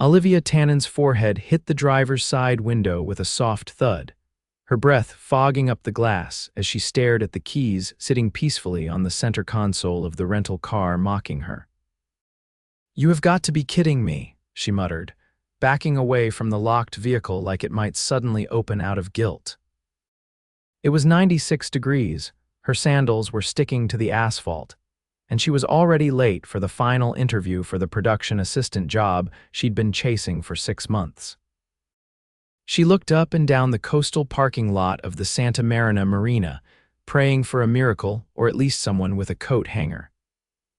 Olivia Tannen's forehead hit the driver's side window with a soft thud, her breath fogging up the glass as she stared at the keys sitting peacefully on the center console of the rental car, mocking her. "You have got to be kidding me," she muttered, backing away from the locked vehicle like it might suddenly open out of guilt. It was 96 degrees, her sandals were sticking to the asphalt, and she was already late for the final interview for the production assistant job she'd been chasing for 6 months. She looked up and down the coastal parking lot of the Santa Marina Marina, praying for a miracle or at least someone with a coat hanger.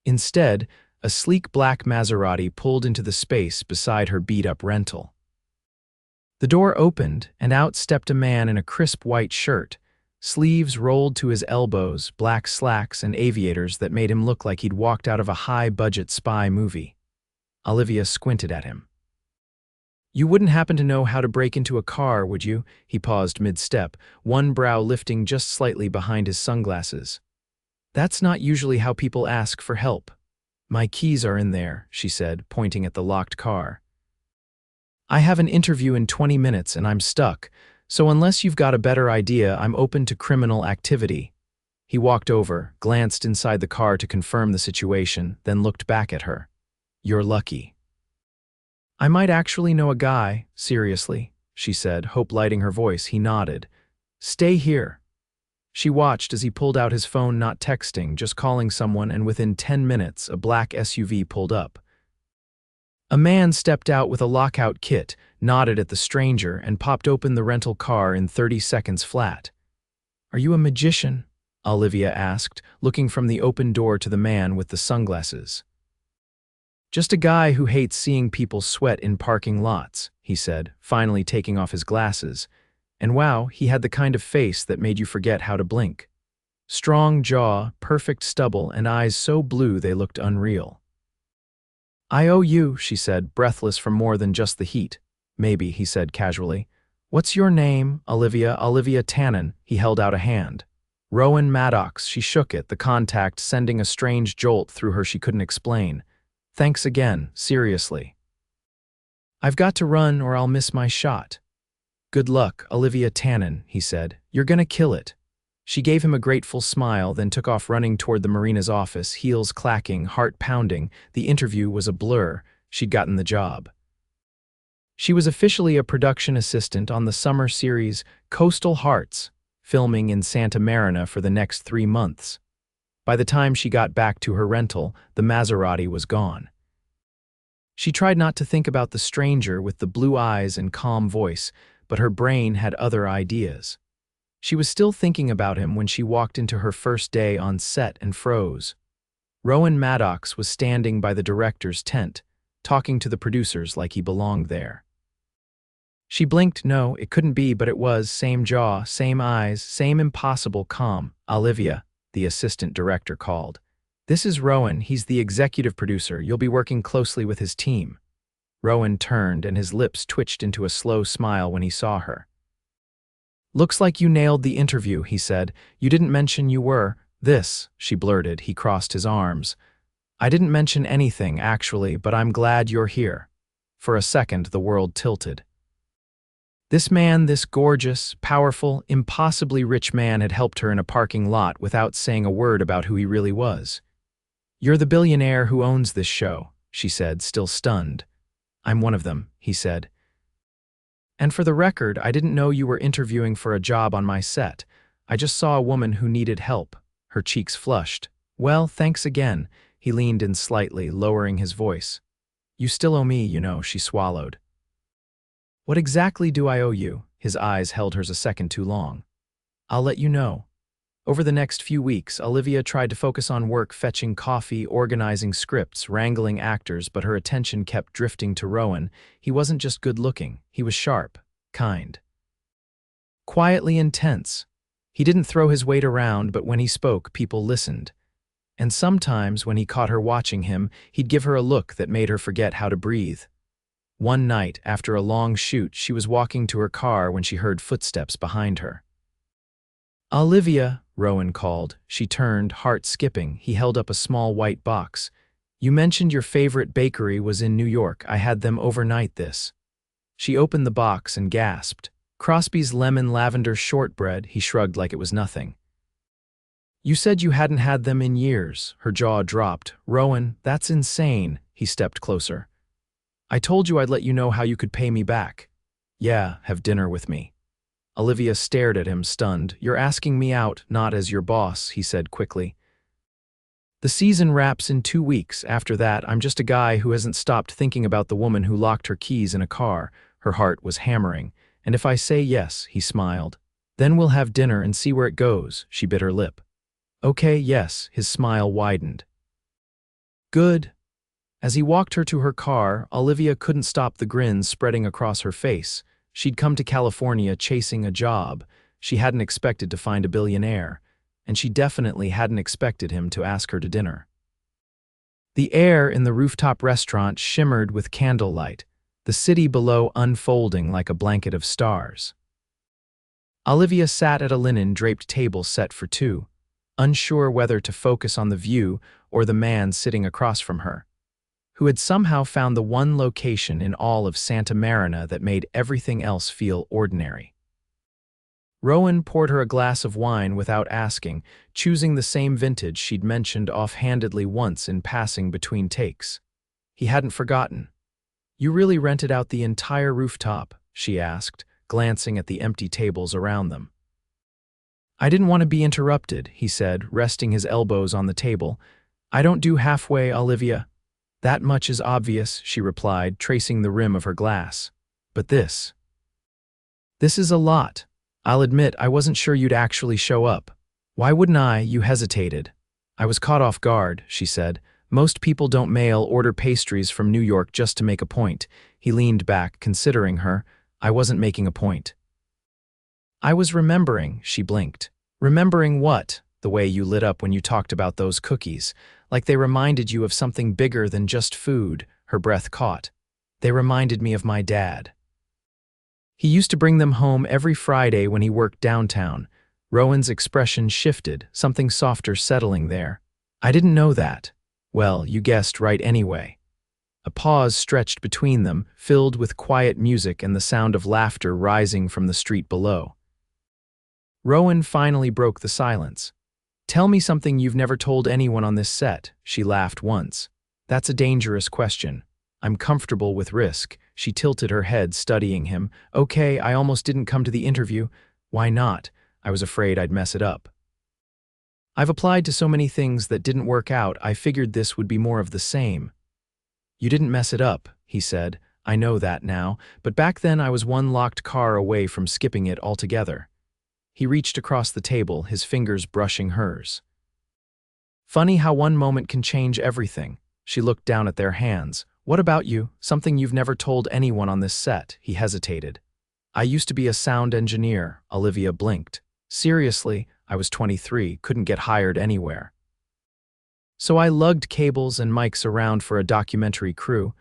Instead, a sleek black Maserati pulled into the space beside her beat-up rental. The door opened, and out stepped a man in a crisp white shirt, sleeves rolled to his elbows, black slacks, and aviators that made him look like he'd walked out of a high-budget spy movie. Olivia squinted at him. "You wouldn't happen to know how to break into a car, would you?" He paused mid-step, one brow lifting just slightly behind his sunglasses. "That's not usually how people ask for help." "My keys are in there," she said, pointing at the locked car. "I have an interview in 20 minutes and I'm stuck, so unless you've got a better idea, I'm open to criminal activity." He walked over, glanced inside the car to confirm the situation, then looked back at her. "You're lucky." "I might actually know a guy, seriously," she said, hope lighting her voice. He nodded. "Stay here." She watched as he pulled out his phone, not texting, just calling someone, and within 10 minutes, a black SUV pulled up. A man stepped out with a lockout kit, nodded at the stranger, and popped open the rental car in 30 seconds flat. "Are you a magician?" Olivia asked, looking from the open door to the man with the sunglasses. "Just a guy who hates seeing people sweat in parking lots," he said, finally taking off his glasses. And wow, he had the kind of face that made you forget how to blink. Strong jaw, perfect stubble, and eyes so blue they looked unreal. "I owe you," she said, breathless from more than just the heat. "Maybe," he said casually. "What's your name?" "Olivia Tannen." He held out a hand. "Rowan Maddox." She shook it, the contact sending a strange jolt through her she couldn't explain. "Thanks again, seriously." "I've got to run or I'll miss my shot." "Good luck, Olivia Tannen," he said. "You're gonna kill it." She gave him a grateful smile, then took off running toward the marina's office, heels clacking, heart pounding. The interview was a blur. She'd gotten the job. She was officially a production assistant on the summer series Coastal Hearts, filming in Santa Marina for the next 3 months. By the time she got back to her rental, the Maserati was gone. She tried not to think about the stranger with the blue eyes and calm voice, but her brain had other ideas. She was still thinking about him when she walked into her first day on set and froze. Rowan Maddox was standing by the director's tent, talking to the producers like he belonged there. She blinked. No, it couldn't be, but it was. Same jaw, same eyes, same impossible calm. "Olivia," the assistant director called. "This is Rowan. He's the executive producer. You'll be working closely with his team." Rowan turned, and his lips twitched into a slow smile when he saw her. "Looks like you nailed the interview," he said. "You didn't mention you were this," she blurted. He crossed his arms. "I didn't mention anything, actually, but I'm glad you're here." For a second, the world tilted. This man, this gorgeous, powerful, impossibly rich man, had helped her in a parking lot without saying a word about who he really was. "You're the billionaire who owns this show," she said, still stunned. "I'm one of them," he said. "And for the record, I didn't know you were interviewing for a job on my set. I just saw a woman who needed help." Her cheeks flushed. "Well, thanks again." He leaned in slightly, lowering his voice. "You still owe me, you know," she swallowed. "What exactly do I owe you?" His eyes held hers a second too long. "I'll let you know." Over the next few weeks, Olivia tried to focus on work, fetching coffee, organizing scripts, wrangling actors, but her attention kept drifting to Rowan. He wasn't just good-looking, he was sharp, kind. Quietly intense. He didn't throw his weight around, but when he spoke, people listened. And sometimes, when he caught her watching him, he'd give her a look that made her forget how to breathe. One night, after a long shoot, she was walking to her car when she heard footsteps behind her. "Olivia," Rowan called. She turned, heart skipping. He held up a small white box. You mentioned your favorite bakery was in New York. I had them overnight this. She opened the box and gasped. Crosby's lemon lavender shortbread, he shrugged like it was nothing. You said you hadn't had them in years. Her jaw dropped. Rowan, that's insane. He stepped closer. I told you I'd let you know how you could pay me back. Yeah, have dinner with me. Olivia stared at him, stunned. You're asking me out, not as your boss, he said quickly. The season wraps in 2 weeks. After that, I'm just a guy who hasn't stopped thinking about the woman who locked her keys in a car. Her heart was hammering. And if I say yes, he smiled. Then we'll have dinner and see where it goes, she bit her lip. Okay, yes, his smile widened. Good. As he walked her to her car, Olivia couldn't stop the grin spreading across her face. She'd come to California chasing a job. She hadn't expected to find a billionaire, and she definitely hadn't expected him to ask her to dinner. The air in the rooftop restaurant shimmered with candlelight, the city below unfolding like a blanket of stars. Olivia sat at a linen-draped table set for two, unsure whether to focus on the view or the man sitting across from her, who had somehow found the one location in all of Santa Marina that made everything else feel ordinary. Rowan poured her a glass of wine without asking, choosing the same vintage she'd mentioned offhandedly once in passing between takes. He hadn't forgotten. You really rented out the entire rooftop, she asked, glancing at the empty tables around them. I didn't want to be interrupted, he said, resting his elbows on the table. I don't do halfway, Olivia. That much is obvious, she replied, tracing the rim of her glass. But this is a lot. I'll admit I wasn't sure you'd actually show up. Why wouldn't I? You hesitated. I was caught off guard, she said. Most people don't order pastries from New York just to make a point. He leaned back, considering her. I wasn't making a point. I was remembering, she blinked. Remembering what? The way you lit up when you talked about those cookies. Like they reminded you of something bigger than just food, her breath caught. They reminded me of my dad. He used to bring them home every Friday when he worked downtown. Rowan's expression shifted, something softer settling there. I didn't know that. Well, you guessed right anyway. A pause stretched between them, filled with quiet music and the sound of laughter rising from the street below. Rowan finally broke the silence. Tell me something you've never told anyone on this set, she laughed once. That's a dangerous question. I'm comfortable with risk. She tilted her head, studying him. Okay, I almost didn't come to the interview. Why not? I was afraid I'd mess it up. I've applied to so many things that didn't work out, I figured this would be more of the same. You didn't mess it up, he said. I know that now, but back then I was one locked car away from skipping it altogether. He reached across the table, his fingers brushing hers. Funny how one moment can change everything. She looked down at their hands. What about you? Something you've never told anyone on this set, he hesitated. I used to be a sound engineer, Olivia blinked. Seriously, I was 23, couldn't get hired anywhere. So I lugged cables and mics around for a documentary crew.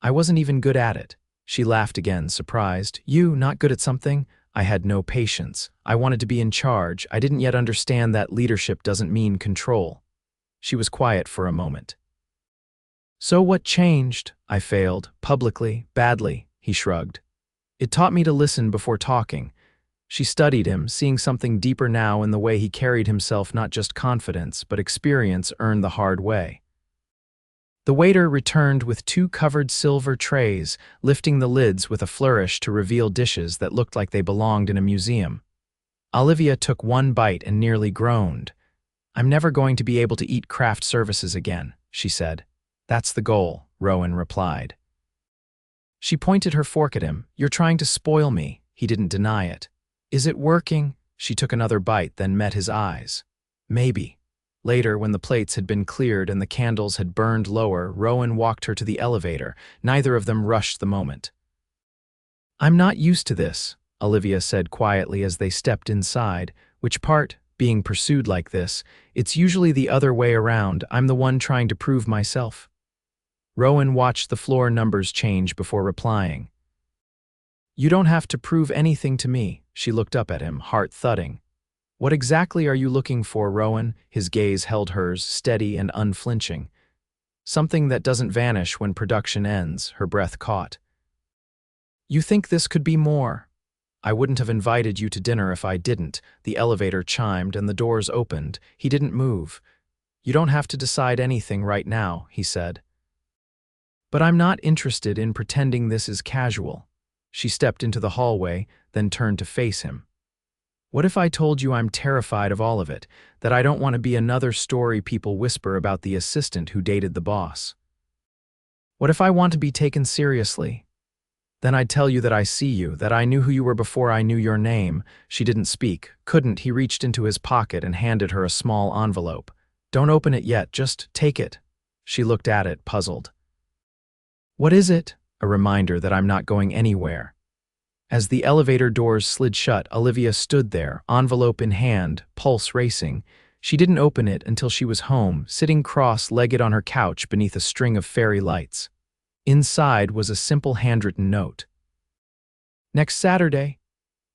I wasn't even good at it. She laughed again, surprised. You, not good at something? I had no patience. I wanted to be in charge. I didn't yet understand that leadership doesn't mean control. She was quiet for a moment. So what changed? I failed, publicly, badly, he shrugged. It taught me to listen before talking. She studied him, seeing something deeper now in the way he carried himself, not just confidence, but experience earned the hard way. The waiter returned with 2 covered silver trays, lifting the lids with a flourish to reveal dishes that looked like they belonged in a museum. Olivia took one bite and nearly groaned. I'm never going to be able to eat craft services again, she said. That's the goal, Rowan replied. She pointed her fork at him. You're trying to spoil me. He didn't deny it. Is it working? She took another bite, then met his eyes. Maybe. Later, when the plates had been cleared and the candles had burned lower, Rowan walked her to the elevator. Neither of them rushed the moment. I'm not used to this, Olivia said quietly as they stepped inside. Which part? Being pursued like this? It's usually the other way around. I'm the one trying to prove myself. Rowan watched the floor numbers change before replying. You don't have to prove anything to me. She looked up at him, heart thudding. What exactly are you looking for, Rowan? His gaze held hers, steady and unflinching. Something that doesn't vanish when production ends, her breath caught. You think this could be more? I wouldn't have invited you to dinner if I didn't. The elevator chimed and the doors opened. He didn't move. You don't have to decide anything right now, he said. But I'm not interested in pretending this is casual. She stepped into the hallway, then turned to face him. What if I told you I'm terrified of all of it, that I don't want to be another story people whisper about the assistant who dated the boss? What if I want to be taken seriously? Then I'd tell you that I see you, that I knew who you were before I knew your name. She didn't speak, couldn't. He reached into his pocket and handed her a small envelope. Don't open it yet, just take it. She looked at it, puzzled. What is it? A reminder that I'm not going anywhere. As the elevator doors slid shut, Olivia stood there, envelope in hand, pulse racing. She didn't open it until she was home, sitting cross-legged on her couch beneath a string of fairy lights. Inside was a simple handwritten note. Next Saturday.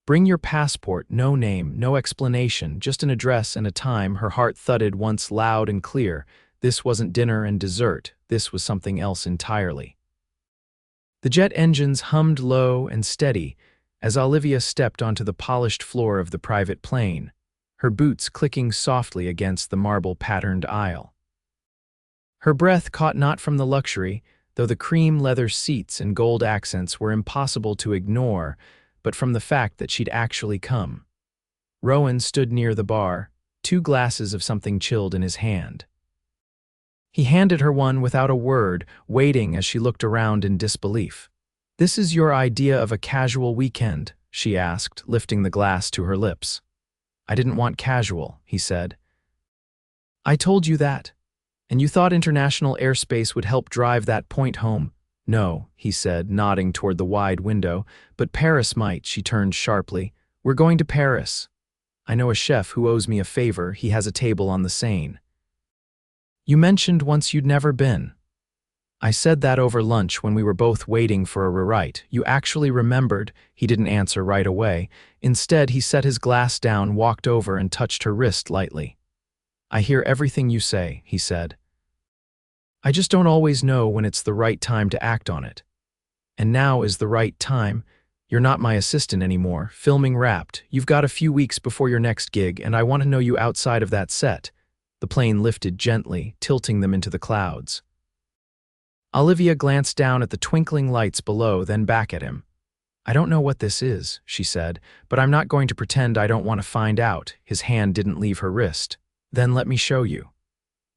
Bring your passport, no name, no explanation, just an address and a time. Her heart thudded once loud and clear. This wasn't dinner and dessert, this was something else entirely. The jet engines hummed low and steady as Olivia stepped onto the polished floor of the private plane, her boots clicking softly against the marble-patterned aisle. Her breath caught not from the luxury, though the cream leather seats and gold accents were impossible to ignore, but from the fact that she'd actually come. Rowan stood near the bar, 2 glasses of something chilled in his hand. He handed her one without a word, waiting as she looked around in disbelief. This is your idea of a casual weekend, she asked, lifting the glass to her lips. I didn't want casual, he said. I told you that, and you thought international airspace would help drive that point home. No, he said, nodding toward the wide window, but Paris might, she turned sharply. We're going to Paris. I know a chef who owes me a favor, he has a table on the Seine. You mentioned once you'd never been. I said that over lunch when we were both waiting for a rewrite. You actually remembered. He didn't answer right away. Instead, he set his glass down, walked over, and touched her wrist lightly. I hear everything you say, he said. I just don't always know when it's the right time to act on it. And now is the right time. You're not my assistant anymore, filming wrapped. You've got a few weeks before your next gig, and I want to know you outside of that set. The plane lifted gently, tilting them into the clouds. Olivia glanced down at the twinkling lights below, then back at him. I don't know what this is, she said, but I'm not going to pretend I don't want to find out. His hand didn't leave her wrist. Then let me show you.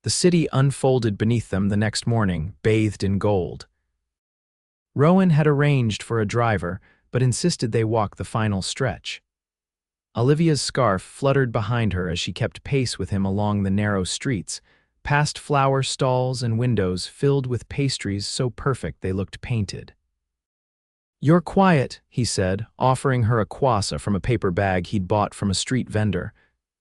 The city unfolded beneath them the next morning, bathed in gold. Rowan had arranged for a driver, but insisted they walk the final stretch. Olivia's scarf fluttered behind her as she kept pace with him along the narrow streets, past flower stalls and windows filled with pastries so perfect they looked painted. You're quiet, he said, offering her a croissant from a paper bag he'd bought from a street vendor.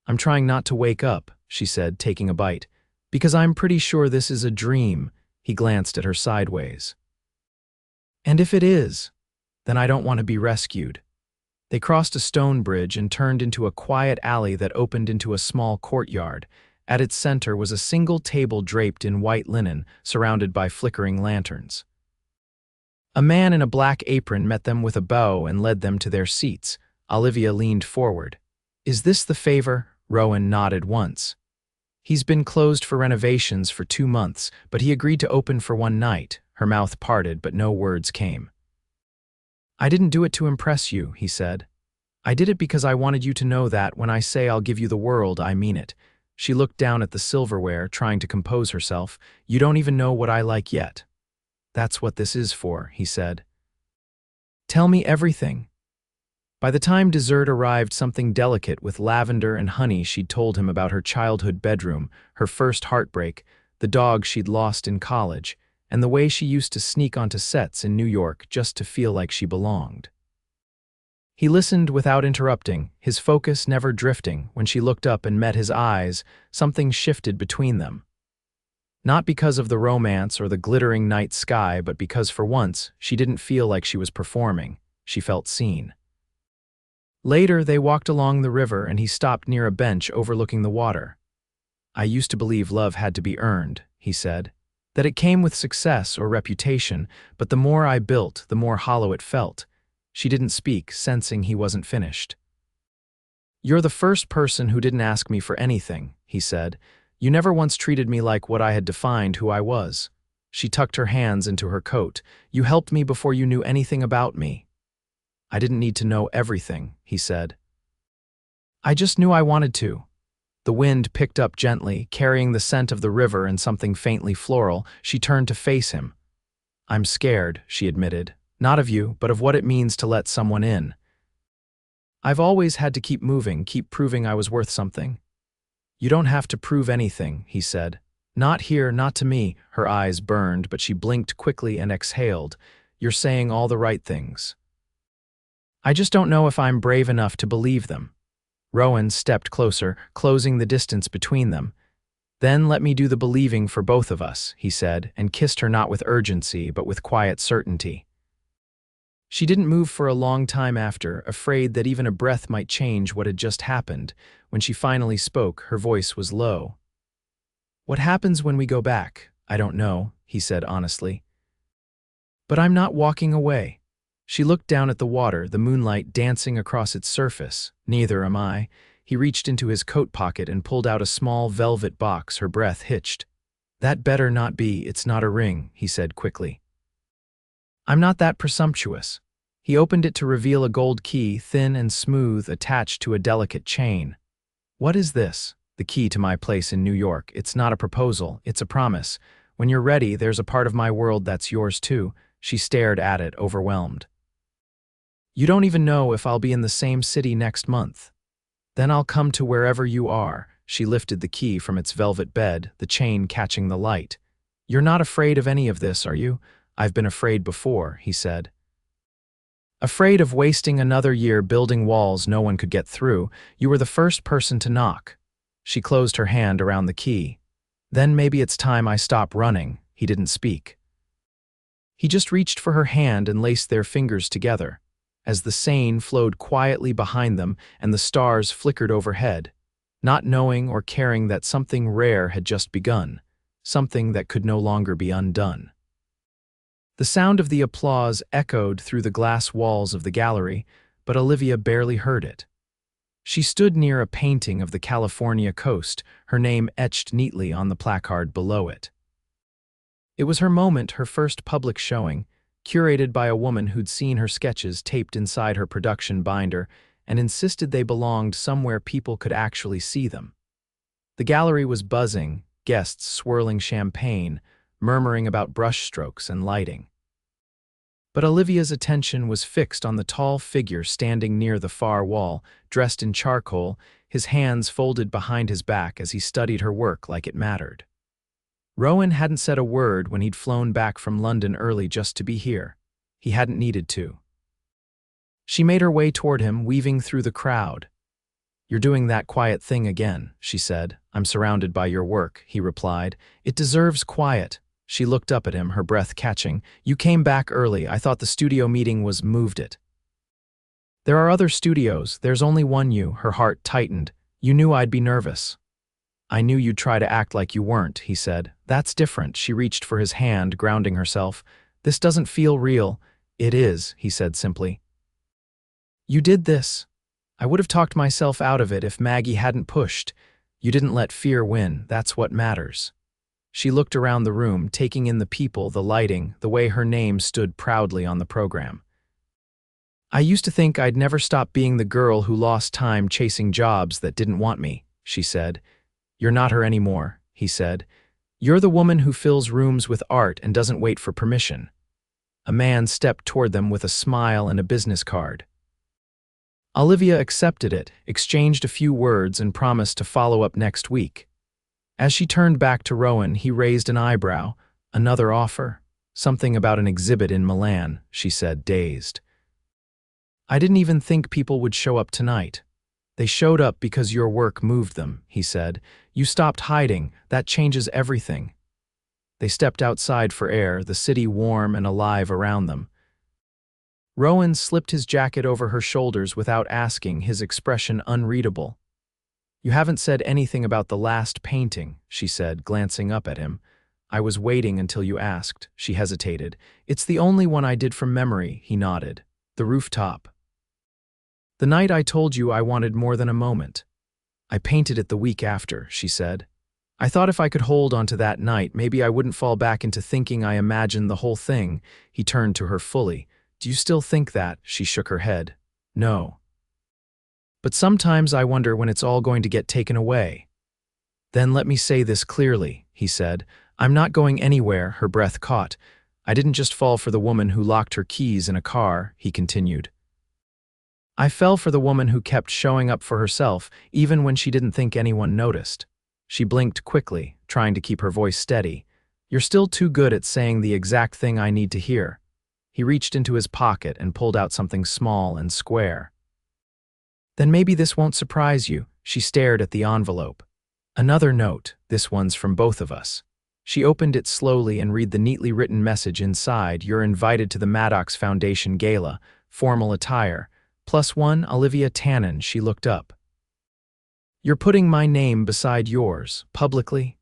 I'm trying not to wake up, she said, taking a bite, because I'm pretty sure this is a dream. He glanced at her sideways. And if it is, then I don't want to be rescued. They crossed a stone bridge and turned into a quiet alley that opened into a small courtyard. At its center was a single table draped in white linen, surrounded by flickering lanterns. A man in a black apron met them with a bow and led them to their seats. Olivia leaned forward. Is this the favor? Rowan nodded once. He's been closed for renovations for 2 months, but he agreed to open for one night. Her mouth parted, but no words came. I didn't do it to impress you, he said. I did it because I wanted you to know that when I say I'll give you the world, I mean it. She looked down at the silverware, trying to compose herself. You don't even know what I like yet. That's what this is for, he said. Tell me everything. By the time dessert arrived, something delicate with lavender and honey, she'd told him about her childhood bedroom, her first heartbreak, the dog she'd lost in college, and the way she used to sneak onto sets in New York just to feel like she belonged. He listened without interrupting, his focus never drifting. When she looked up and met his eyes, something shifted between them. Not because of the romance or the glittering night sky, but because for once, she didn't feel like she was performing. She felt seen. Later, they walked along the river and he stopped near a bench overlooking the water. I used to believe love had to be earned, he said. that it came with success or reputation, but the more I built, the more hollow it felt. She didn't speak, sensing he wasn't finished. "You're the first person who didn't ask me for anything," he said. "You never once treated me like what I had defined who I was." She tucked her hands into her coat. "You helped me before you knew anything about me." "I didn't need to know everything," he said. "I just knew I wanted to." The wind picked up gently, carrying the scent of the river and something faintly floral. She turned to face him. "I'm scared," she admitted. "Not of you, but of what it means to let someone in. I've always had to keep moving, keep proving I was worth something." "You don't have to prove anything," he said. "Not here, not to me." Her eyes burned, but she blinked quickly and exhaled. "You're saying all the right things. I just don't know if I'm brave enough to believe them." Rowan stepped closer, closing the distance between them. "Then let me do the believing for both of us," he said, and kissed her not with urgency, but with quiet certainty. She didn't move for a long time after, afraid that even a breath might change what had just happened. When she finally spoke, her voice was low. "What happens when we go back? I don't know," he said honestly. "But I'm not walking away." She looked down at the water, the moonlight dancing across its surface. "Neither am I." He reached into his coat pocket and pulled out a small velvet box. Her breath hitched. "That better not be, it's not a ring," he said quickly. "I'm not that presumptuous." He opened it to reveal a gold key, thin and smooth, attached to a delicate chain. "What is this?" "The key to my place in New York. It's not a proposal, it's a promise. When you're ready, there's a part of my world that's yours too." She stared at it, overwhelmed. "You don't even know if I'll be in the same city next month." "Then I'll come to wherever you are." She lifted the key from its velvet bed, the chain catching the light. "You're not afraid of any of this, are you?" "I've been afraid before," he said. "Afraid of wasting another year building walls no one could get through. You were the first person to knock." She closed her hand around the key. "Then maybe it's time I stop running." He didn't speak. He just reached for her hand and laced their fingers together. As the Seine flowed quietly behind them and the stars flickered overhead, not knowing or caring that something rare had just begun, something that could no longer be undone. The sound of the applause echoed through the glass walls of the gallery, but Olivia barely heard it. She stood near a painting of the California coast, her name etched neatly on the placard below it. It was her moment, her first public showing, curated by a woman who'd seen her sketches taped inside her production binder and insisted they belonged somewhere people could actually see them. The gallery was buzzing, guests swirling champagne, murmuring about brushstrokes and lighting. But Olivia's attention was fixed on the tall figure standing near the far wall, dressed in charcoal, his hands folded behind his back as he studied her work like it mattered. Rowan hadn't said a word when he'd flown back from London early just to be here. He hadn't needed to. She made her way toward him, weaving through the crowd. "You're doing that quiet thing again," she said. "I'm surrounded by your work," he replied. "It deserves quiet." She looked up at him, her breath catching. "You came back early. I thought the studio meeting was moved it." "There are other studios. There's only one you." Her heart tightened. "You knew I'd be nervous." "I knew you'd try to act like you weren't," he said. "That's different." She reached for his hand, grounding herself. "This doesn't feel real." "It is," he said simply. "You did this. I would have talked myself out of it if Maggie hadn't pushed. You didn't let fear win. That's what matters." She looked around the room, taking in the people, the lighting, the way her name stood proudly on the program. "I used to think I'd never stop being the girl who lost time chasing jobs that didn't want me," she said. "You're not her anymore," he said. "You're the woman who fills rooms with art and doesn't wait for permission." A man stepped toward them with a smile and a business card. Olivia accepted it, exchanged a few words, and promised to follow up next week. As she turned back to Rowan, he raised an eyebrow. "Another offer? Something about an exhibit in Milan," she said, dazed. "I didn't even think people would show up tonight." "They showed up because your work moved them," he said. "You stopped hiding. That changes everything." They stepped outside for air, the city warm and alive around them. Rowan slipped his jacket over her shoulders without asking, his expression unreadable. "You haven't said anything about the last painting," she said, glancing up at him. I was waiting until you asked. She hesitated. It's the only one I did from memory, he nodded. The rooftop. The night I told you I wanted more than a moment. I painted it the week after, she said. I thought if I could hold on to that night, maybe I wouldn't fall back into thinking I imagined the whole thing. He turned to her fully. Do you still think that? She shook her head. No. But sometimes I wonder when it's all going to get taken away. Then let me say this clearly, he said. I'm not going anywhere, her breath caught. I didn't just fall for the woman who locked her keys in a car, he continued. I fell for the woman who kept showing up for herself, even when she didn't think anyone noticed. She blinked quickly, trying to keep her voice steady. You're still too good at saying the exact thing I need to hear. He reached into his pocket and pulled out something small and square. Then maybe this won't surprise you, she stared at the envelope. Another note, this one's from both of us. She opened it slowly and read the neatly written message inside. You're invited to the Maddox Foundation Gala, formal attire. +1, Olivia Tannen, she looked up. You're putting my name beside yours, publicly?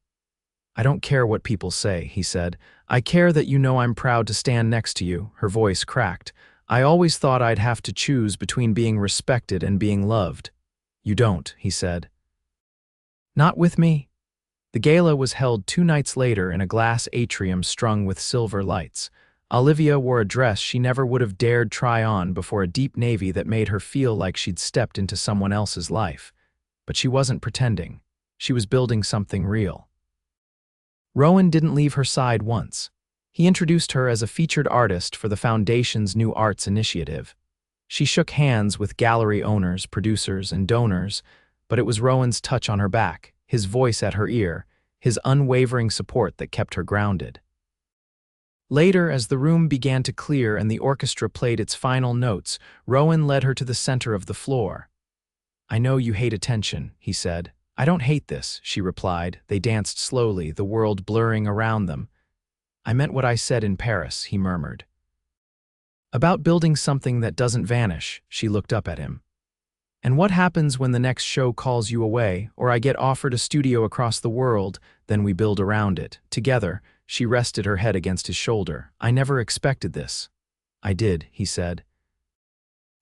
I don't care what people say, he said. I care that you know I'm proud to stand next to you, her voice cracked. I always thought I'd have to choose between being respected and being loved. You don't, he said. Not with me. The gala was held 2 nights later in a glass atrium strung with silver lights. Olivia wore a dress she never would have dared try on before a deep navy that made her feel like she'd stepped into someone else's life. But she wasn't pretending. She was building something real. Rowan didn't leave her side once. He introduced her as a featured artist for the Foundation's new arts initiative. She shook hands with gallery owners, producers, and donors, but it was Rowan's touch on her back, his voice at her ear, his unwavering support that kept her grounded. Later, as the room began to clear and the orchestra played its final notes, Rowan led her to the center of the floor. I know you hate attention, he said. I don't hate this, she replied. They danced slowly, the world blurring around them. I meant what I said in Paris, he murmured. About building something that doesn't vanish, she looked up at him. And what happens when the next show calls you away, or I get offered a studio across the world, then we build around it. Together, she rested her head against his shoulder. I never expected this. I did, he said.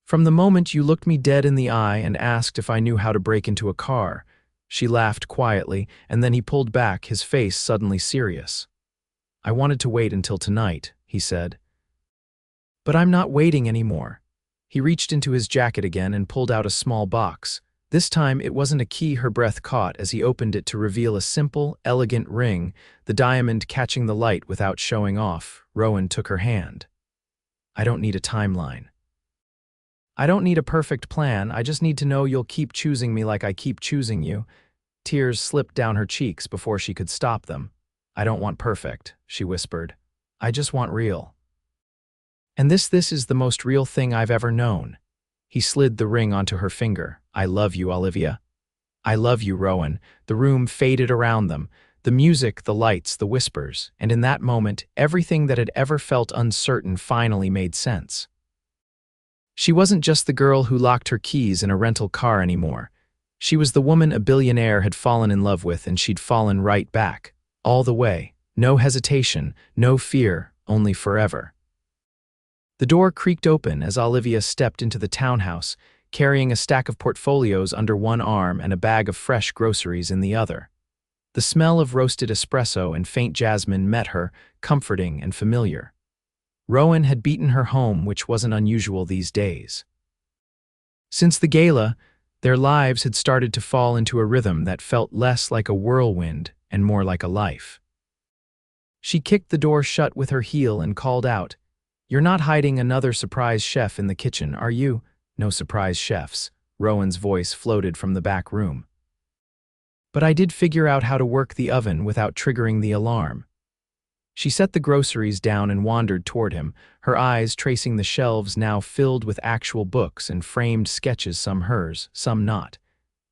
From the moment you looked me dead in the eye and asked if I knew how to break into a car. She laughed quietly, and then he pulled back, his face suddenly serious. I wanted to wait until tonight, he said. But I'm not waiting anymore. He reached into his jacket again and pulled out a small box. This time it wasn't a key her breath caught as he opened it to reveal a simple, elegant ring, the diamond catching the light without showing off. Rowan took her hand. I don't need a timeline. I don't need a perfect plan, I just need to know you'll keep choosing me like I keep choosing you. Tears slipped down her cheeks before she could stop them. I don't want perfect, she whispered. I just want real. And this is the most real thing I've ever known. He slid the ring onto her finger. I love you, Olivia. I love you, Rowan. The room faded around them. The music, the lights, the whispers. And in that moment, everything that had ever felt uncertain finally made sense. She wasn't just the girl who locked her keys in a rental car anymore. She was the woman a billionaire had fallen in love with, and she'd fallen right back. All the way. No hesitation, no fear, only forever. The door creaked open as Olivia stepped into the townhouse, carrying a stack of portfolios under one arm and a bag of fresh groceries in the other. The smell of roasted espresso and faint jasmine met her, comforting and familiar. Rowan had beaten her home, which wasn't unusual these days. Since the gala, their lives had started to fall into a rhythm that felt less like a whirlwind and more like a life. She kicked the door shut with her heel and called out, You're not hiding another surprise chef in the kitchen, are you? No surprise chefs, Rowan's voice floated from the back room. But I did figure out how to work the oven without triggering the alarm. She set the groceries down and wandered toward him, her eyes tracing the shelves now filled with actual books and framed sketches, some hers, some not.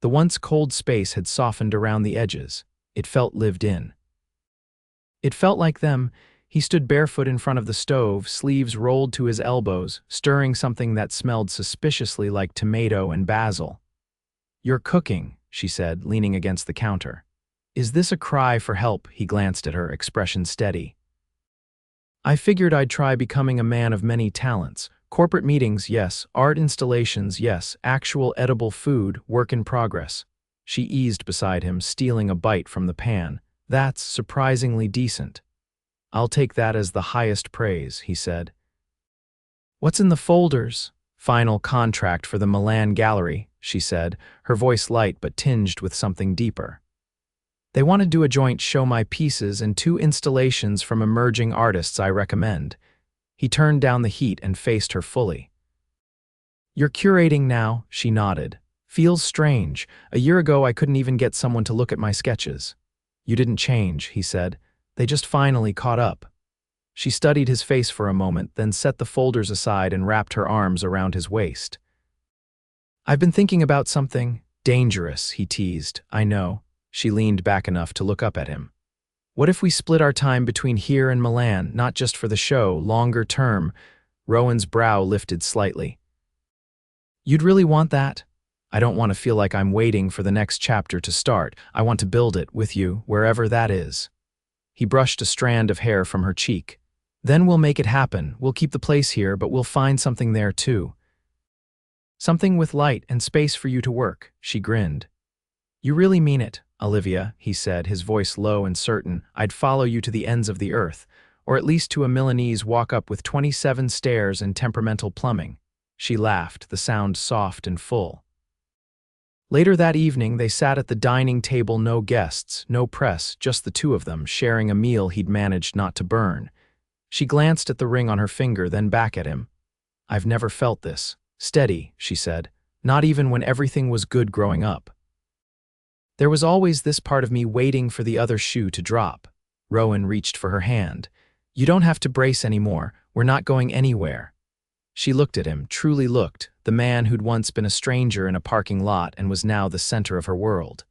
The once cold space had softened around the edges. It felt lived in. It felt like them. He stood barefoot in front of the stove, sleeves rolled to his elbows, stirring something that smelled suspiciously like tomato and basil. You're cooking, she said, leaning against the counter. Is this a cry for help? He glanced at her, expression steady. I figured I'd try becoming a man of many talents. Corporate meetings, yes. Art installations, yes. Actual edible food, work in progress. She eased beside him, stealing a bite from the pan. That's surprisingly decent. I'll take that as the highest praise, he said. What's in the folders? Final contract for the Milan Gallery, she said, her voice light but tinged with something deeper. They want to do a joint show my pieces and 2 installations from emerging artists I recommend. He turned down the heat and faced her fully. You're curating now, she nodded. Feels strange. A year ago I couldn't even get someone to look at my sketches. You didn't change, he said. They just finally caught up. She studied his face for a moment, then set the folders aside and wrapped her arms around his waist. I've been thinking about something dangerous, he teased. I know. She leaned back enough to look up at him. What if we split our time between here and Milan, not just for the show, longer term? Rowan's brow lifted slightly. You'd really want that? I don't want to feel like I'm waiting for the next chapter to start. I want to build it with you, wherever that is. He brushed a strand of hair from her cheek. Then we'll make it happen. We'll keep the place here, but we'll find something there too. Something with light and space for you to work, she grinned. You really mean it, Olivia, he said, his voice low and certain. I'd follow you to the ends of the earth, or at least to a Milanese walk-up with 27 stairs and temperamental plumbing. She laughed, the sound soft and full. Later that evening, they sat at the dining table, no guests, no press, just the 2 of them, sharing a meal he'd managed not to burn. She glanced at the ring on her finger, then back at him. I've never felt this. Steady, she said, not even when everything was good growing up. There was always this part of me waiting for the other shoe to drop. Rowan reached for her hand. You don't have to brace anymore. We're not going anywhere. She looked at him, truly looked, the man who'd once been a stranger in a parking lot and was now the center of her world.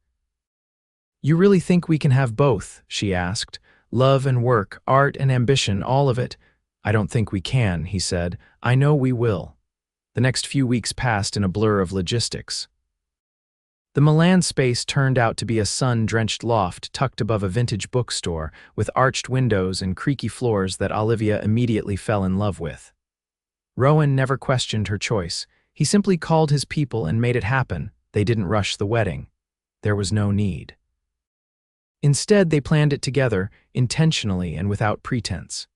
You really think we can have both? She asked. Love and work, art and ambition, all of it? I don't think we can, he said. I know we will. The next few weeks passed in a blur of logistics. The Milan space turned out to be a sun-drenched loft tucked above a vintage bookstore with arched windows and creaky floors that Olivia immediately fell in love with. Rowan never questioned her choice. He simply called his people and made it happen. They didn't rush the wedding. There was no need. Instead, they planned it together, intentionally and without pretense.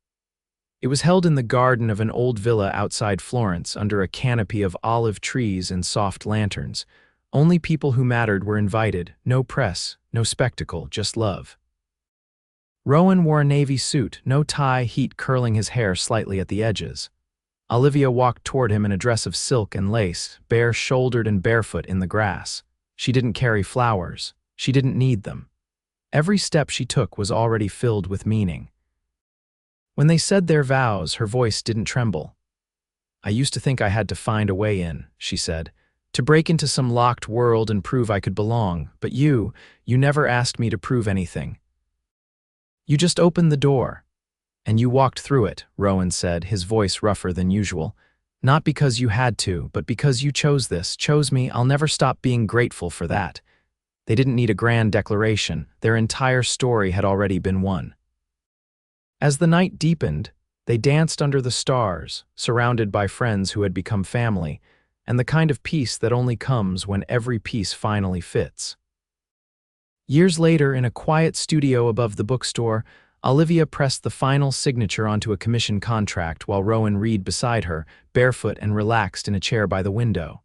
It was held in the garden of an old villa outside Florence under a canopy of olive trees and soft lanterns. Only people who mattered were invited, no press, no spectacle, just love. Rowan wore a navy suit, no tie, heat curling his hair slightly at the edges. Olivia walked toward him in a dress of silk and lace, bare-shouldered and barefoot in the grass. She didn't carry flowers. She didn't need them. Every step she took was already filled with meaning. When they said their vows, her voice didn't tremble. I used to think I had to find a way in, she said, to break into some locked world and prove I could belong, but you never asked me to prove anything. You just opened the door. And you walked through it, Rowan said, his voice rougher than usual. Not because you had to, but because you chose this, chose me. I'll never stop being grateful for that. They didn't need a grand declaration. Their entire story had already been won. As the night deepened, they danced under the stars, surrounded by friends who had become family, and the kind of peace that only comes when every piece finally fits. Years later, in a quiet studio above the bookstore, Olivia pressed the final signature onto a commission contract while Rowan read beside her, barefoot and relaxed in a chair by the window.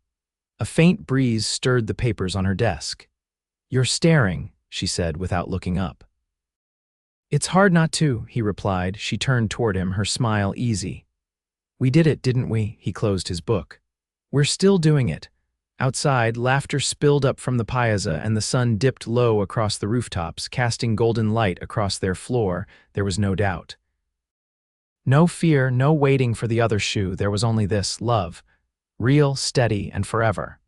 A faint breeze stirred the papers on her desk. You're staring, she said without looking up. It's hard not to, he replied. She turned toward him, her smile easy. We did it, didn't we? He closed his book. We're still doing it. Outside, laughter spilled up from the piazza and the sun dipped low across the rooftops, casting golden light across their floor. There was no doubt. No fear, no waiting for the other shoe. There was only this, love. Real, steady, and forever.